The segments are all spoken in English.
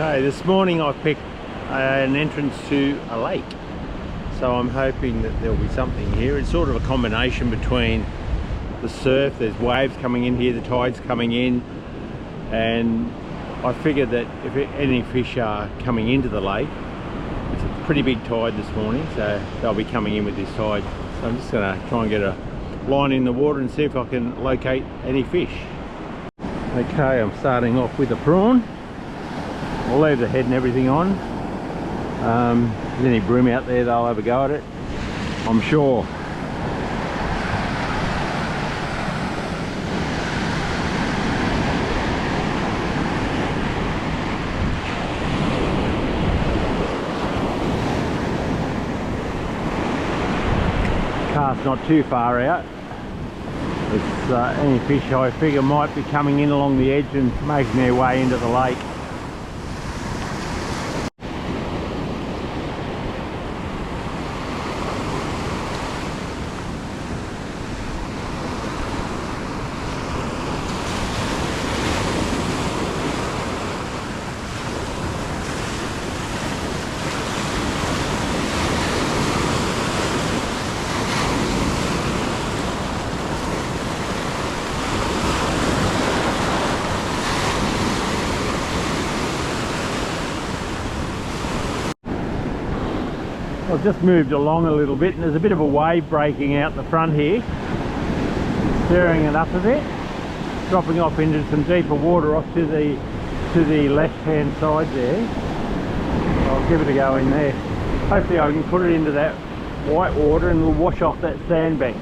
Okay, this morning I picked an entrance to a lake, so I'm hoping that there'll be something here. It's sort of a combination between the surf, there's waves coming in here, the tide's coming in, and I figured that if any fish are coming into the lake, it's a pretty big tide this morning, so they'll be coming in with this tide. So I'm just going to try and get a line in the water and see if I can locate any fish. Okay, I'm starting off with a prawn. I'll leave the head and everything on. If there's any bream out there, they'll have a go at it, I'm sure. Cast not too far out. It's any fish I figure might be coming in along the edge and making their way into the lake. I've just moved along a little bit and there's a bit of a wave breaking out the front here, stirring it up a bit, dropping off into some deeper water off to the left hand side there. I'll give it a go in there. Hopefully I can put it into that white water and we'll wash off that sandbank.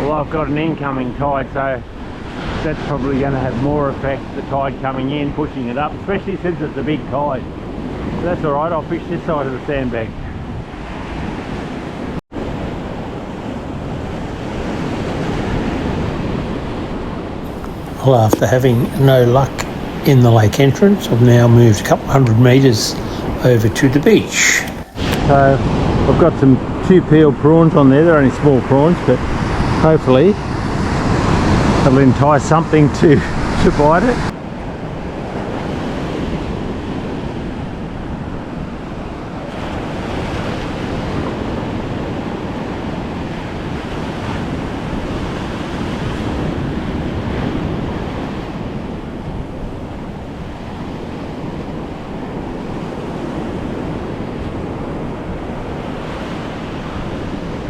Well, I've got an incoming tide, so that's probably going to have more effect, the tide coming in, pushing it up, especially since it's a big tide. So that's alright, I'll fish this side of the sandbank. Well, after having no luck in the lake entrance, I've now moved a couple hundred metres over to the beach. So I've got some 2 peeled prawns on there. They're only small prawns, but hopefully that'll entice something to bite it.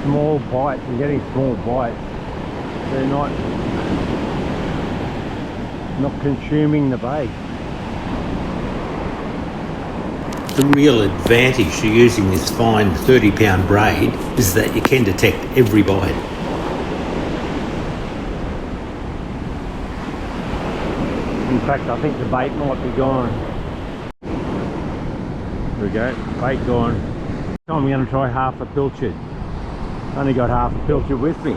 Small bites, I'm getting small bites. They're not consuming the bait. The real advantage to using this fine 30-pound braid is that you can detect every bite. In fact, I think the bait might be gone. There we go, bait gone. I'm going to try half a pilchard. Only got half a pilchard with me.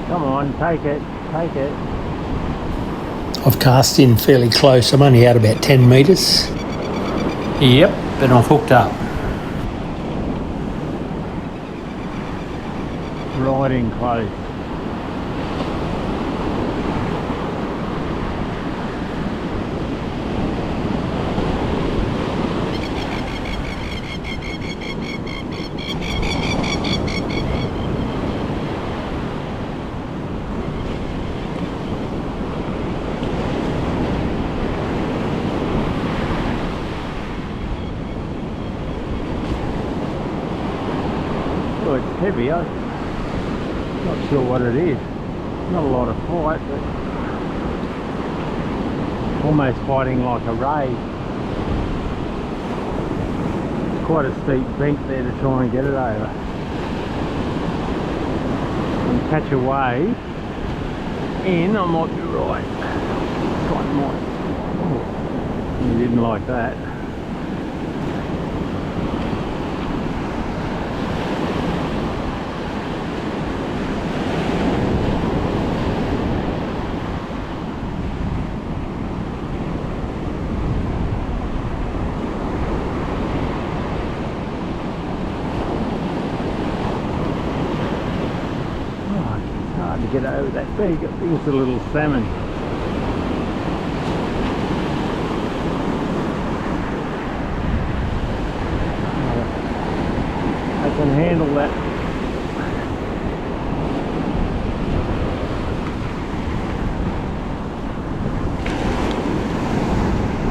Come on, take it, take it. I've cast in fairly close. I'm only out about 10 metres. Yep, but I've hooked up. Right in close. it's heavy. I'm not sure what it is. Not a lot of fight, but almost fighting like a ray. Quite a steep bank there to try and get it over. And catch a wave in, I might be right. Quite might. Oh, he didn't like that. To get over that big, I think it's a little salmon. I can handle that.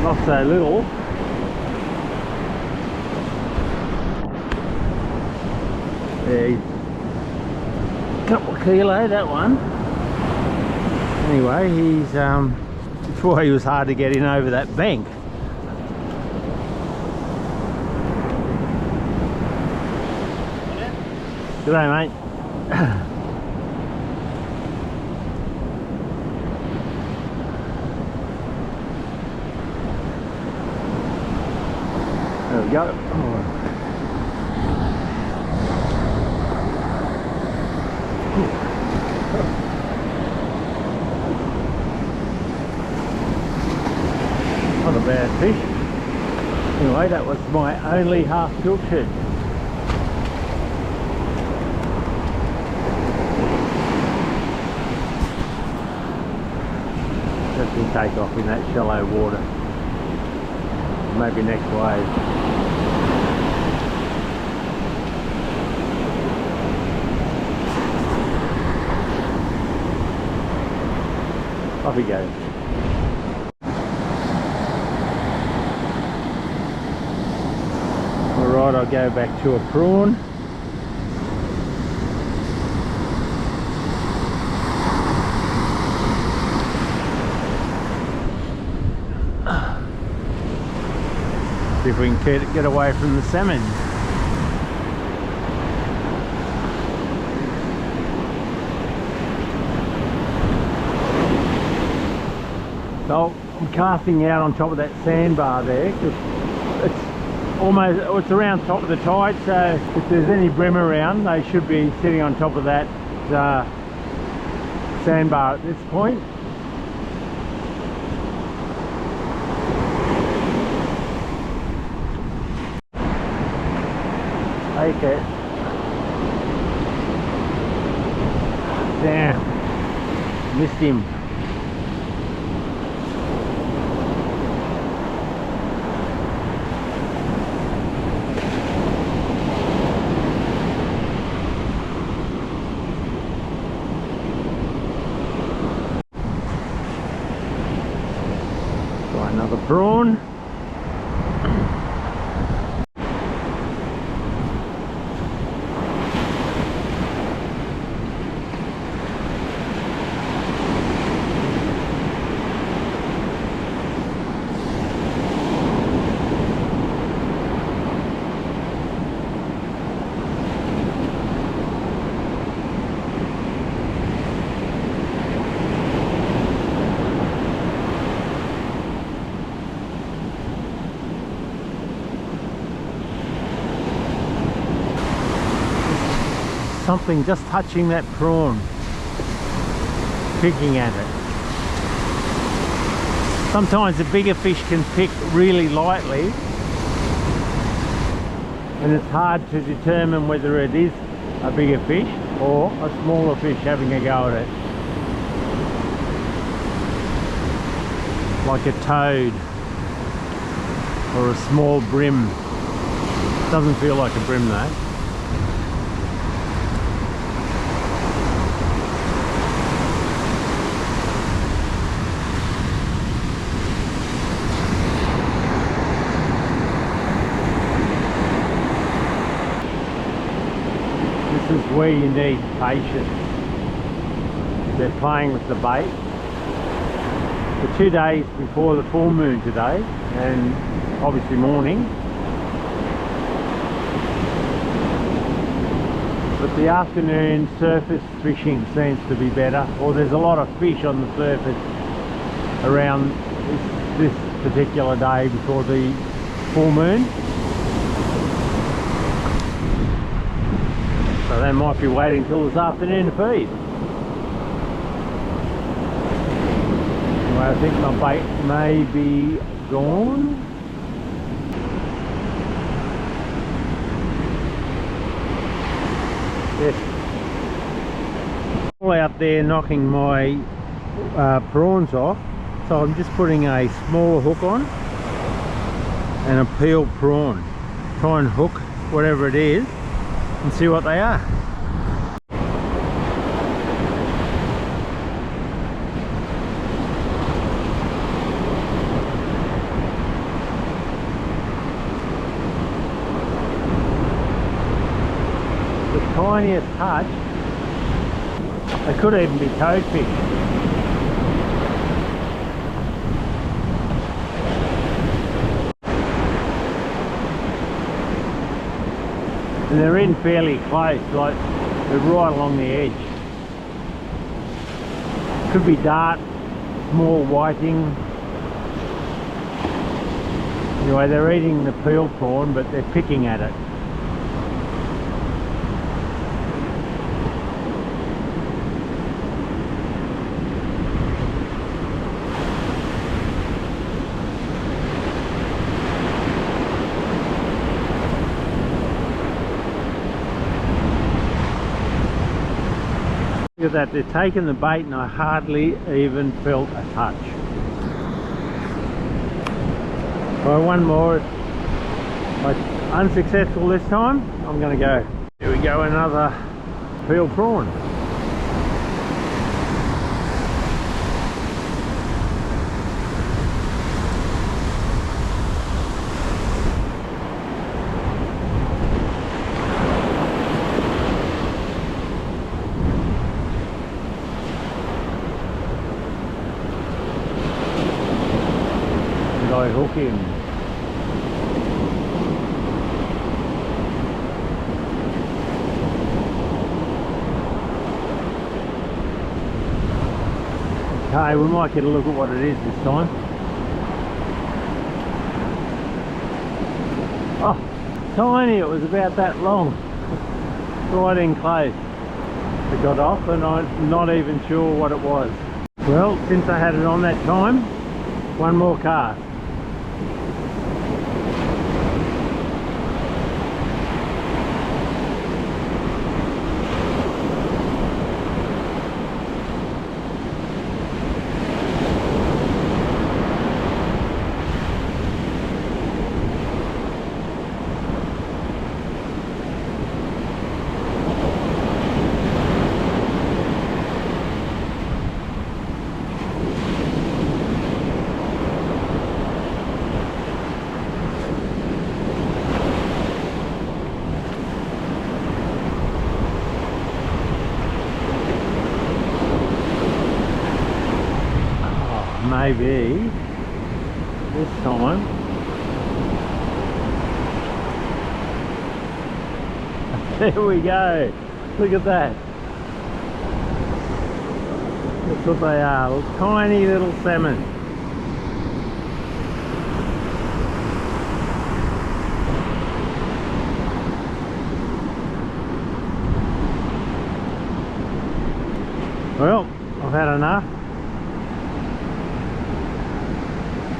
Not so little. Yeah, he's couple of kilo, that one. Anyway, he's before he was hard to get in over that bank. G'day, mate. There we go. Oh. Not a bad fish. Anyway, that was my only half pilchard. Just will take off in that shallow water. Maybe next wave. Off he goes. Alright, I'll go back to a prawn. See if we can get away from the salmon. So I'm casting out on top of that sandbar there because it's around top of the tide, so if there's any bream around they should be sitting on top of that sandbar at this point. Take it. Damn, missed him. Got another prawn. Something just touching that prawn, picking at it. Sometimes the bigger fish can pick really lightly and it's hard to determine whether it is a bigger fish or a smaller fish having a go at it. Like a toad or a small bream. Doesn't feel like a bream though. is where you need patience. They're playing with the bait. The 2 days before the full moon today, and obviously morning. But the afternoon surface fishing seems to be better, or there's a lot of fish on the surface around this particular day before the full moon. So they might be waiting till this afternoon to feed. Anyway, I think my bait may be gone. Yes. All out there knocking my prawns off, so I'm just putting a smaller hook on and a peeled prawn. Try and hook whatever it is and see what they are. The tiniest touch, they could even be toadfish. And they're in fairly close, like they're right along the edge. Could be dart, small whiting. Anyway, they're eating the peeled prawn, but they're picking at it. Look at that, they're taking the bait and I hardly even felt a touch. Well, one more. Unsuccessful this time. I'm going to go. Here we go, another peeled prawn. I hook him. Okay, we might get a look at what it is this time. Oh, tiny, it was about that long. Right in close. It got off and I'm not even sure what it was. Well, since I had it on that time, one more cast. Maybe this time. There we go. Look at that. That's what they are. Tiny little salmon. Well, I've had enough.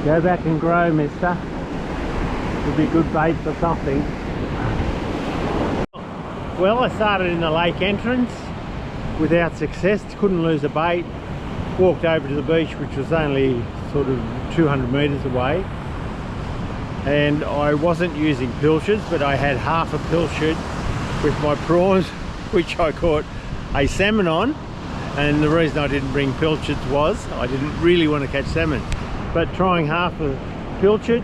Go back and grow, mister. It'll be good bait for something. Well, I started in the lake entrance without success. Couldn't lose a bait. Walked over to the beach, which was only sort of 200 metres away. And I wasn't using pilchards, but I had half a pilchard with my prawns, which I caught a salmon on. And the reason I didn't bring pilchards was I didn't really want to catch salmon. But trying half a pilchard,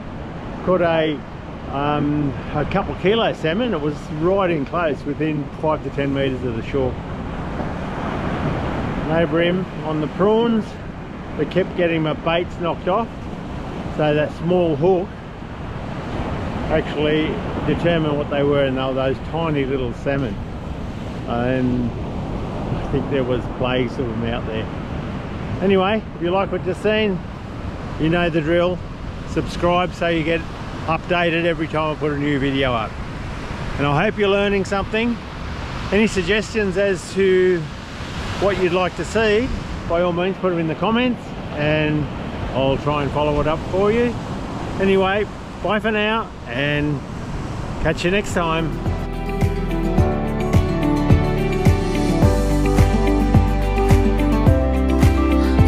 caught a a couple of kilo salmon. It was right in close, within 5 to 10 metres of the shore. No brim on the prawns. We kept getting my baits knocked off, so that small hook actually determined what they were, and they were those tiny little salmon. And I think there was plagues of them out there. Anyway, if you like what you're seeing, you know the drill. Subscribe so you get updated every time I put a new video up. And I hope you're learning something. Any suggestions as to what you'd like to see, by all means put them in the comments and I'll try and follow it up for you. Anyway, bye for now and catch you next time.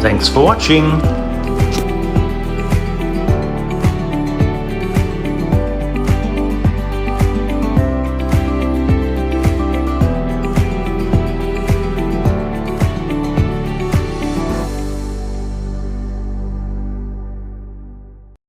Thanks for watching.